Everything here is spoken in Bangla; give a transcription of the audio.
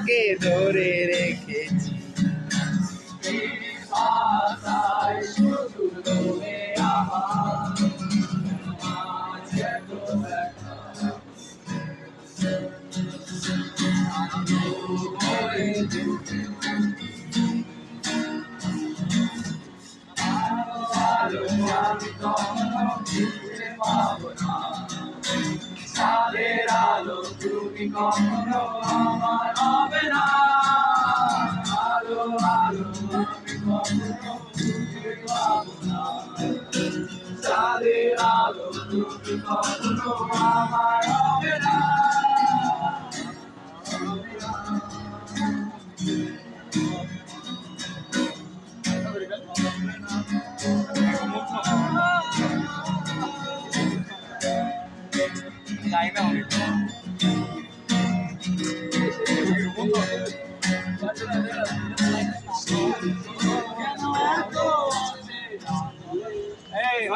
তোমাকে ধরে রেখেছি। আশায় শুধু রয়ে আমার আজ এত ব্যথা। হয়ে যেতে আলো আমি কখনো ফিরে পাবো না। চাঁদের আলো তুমি কখনো আমার হবে না। আলো আলো আমি কখনো ফিরে পাবো না। চাঁদের আলো তুমি কখনো আমার হবে না। Hey,